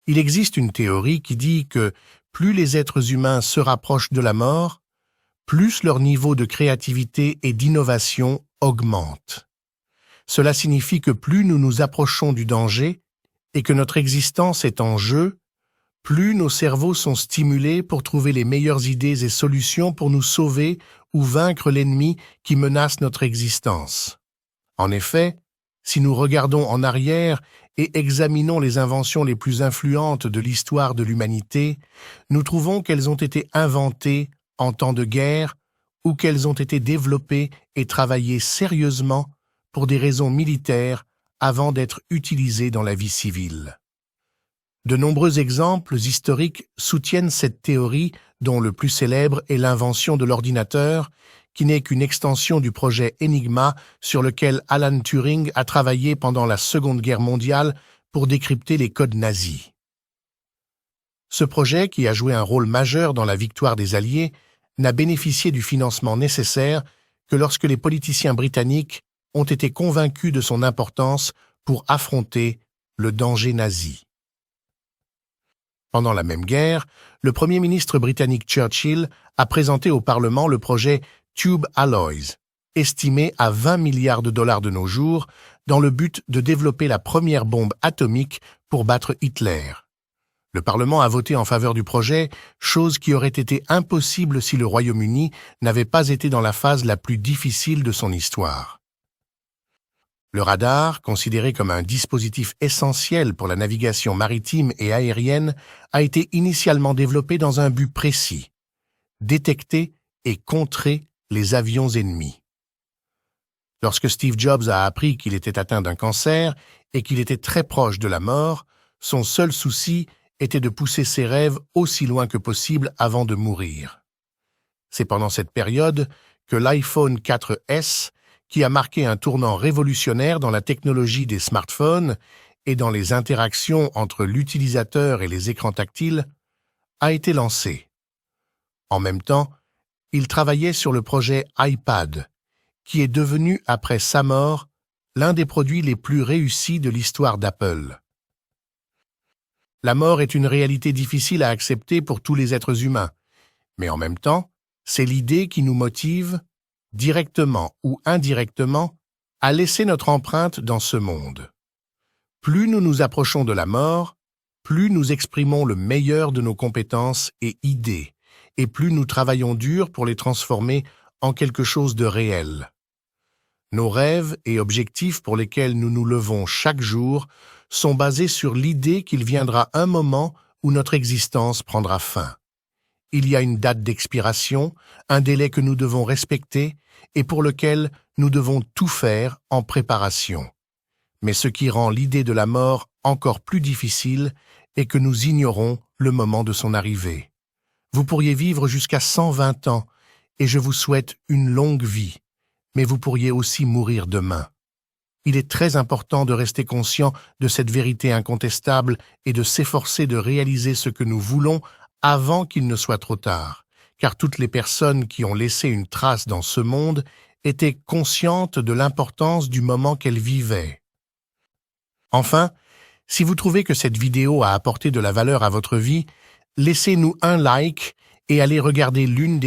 Il existe une théorie qui dit que plus les êtres humains se rapprochent de la mort, plus leur niveau de créativité et d'innovation augmente. Cela signifie que plus nous nous approchons du danger et que notre existence est en jeu, plus nos cerveaux sont stimulés pour trouver les meilleures idées et solutions pour nous sauver ou vaincre l'ennemi qui menace notre existence. En effet, si nous regardons en arrière et examinons les inventions les plus influentes de l'histoire de l'humanité, nous trouvons qu'elles ont été inventées en temps de guerre ou qu'elles ont été développées et travaillées sérieusement pour des raisons militaires avant d'être utilisées dans la vie civile. De nombreux exemples historiques soutiennent cette théorie, dont le plus célèbre est l'invention de l'ordinateur, qui n'est qu'une extension du projet Enigma sur lequel Alan Turing a travaillé pendant la Seconde Guerre mondiale pour décrypter les codes nazis. Ce projet, qui a joué un rôle majeur dans la victoire des Alliés, n'a bénéficié du financement nécessaire que lorsque les politiciens britanniques ont été convaincus de son importance pour affronter le danger nazi. Pendant la même guerre, le Premier ministre britannique Churchill a présenté au Parlement le projet Tube Alloys, estimé à 20 milliards de dollars de nos jours, dans le but de développer la première bombe atomique pour battre Hitler. Le Parlement a voté en faveur du projet, chose qui aurait été impossible si le Royaume-Uni n'avait pas été dans la phase la plus difficile de son histoire. Le radar, considéré comme un dispositif essentiel pour la navigation maritime et aérienne, a été initialement développé dans un but précis: détecter et contrer les avions ennemis. Lorsque Steve Jobs a appris qu'il était atteint d'un cancer et qu'il était très proche de la mort, son seul souci était de pousser ses rêves aussi loin que possible avant de mourir. C'est pendant cette période que l'iPhone 4S, qui a marqué un tournant révolutionnaire dans la technologie des smartphones et dans les interactions entre l'utilisateur et les écrans tactiles, a été lancé. En même temps, il travaillait sur le projet iPad, qui est devenu, après sa mort, l'un des produits les plus réussis de l'histoire d'Apple. La mort est une réalité difficile à accepter pour tous les êtres humains, mais en même temps, c'est l'idée qui nous motive, directement ou indirectement, à laisser notre empreinte dans ce monde. Plus nous nous approchons de la mort, plus nous exprimons le meilleur de nos compétences et idées, et plus nous travaillons dur pour les transformer en quelque chose de réel. Nos rêves et objectifs pour lesquels nous nous levons chaque jour sont basés sur l'idée qu'il viendra un moment où notre existence prendra fin. Il y a une date d'expiration, un délai que nous devons respecter et pour lequel nous devons tout faire en préparation. Mais ce qui rend l'idée de la mort encore plus difficile est que nous ignorons le moment de son arrivée. Vous pourriez vivre jusqu'à 120 ans et je vous souhaite une longue vie, mais vous pourriez aussi mourir demain. Il est très important de rester conscient de cette vérité incontestable et de s'efforcer de réaliser ce que nous voulons avant qu'il ne soit trop tard, car toutes les personnes qui ont laissé une trace dans ce monde étaient conscientes de l'importance du moment qu'elles vivaient. Enfin, si vous trouvez que cette vidéo a apporté de la valeur à votre vie, laissez-nous un like et allez regarder l'une des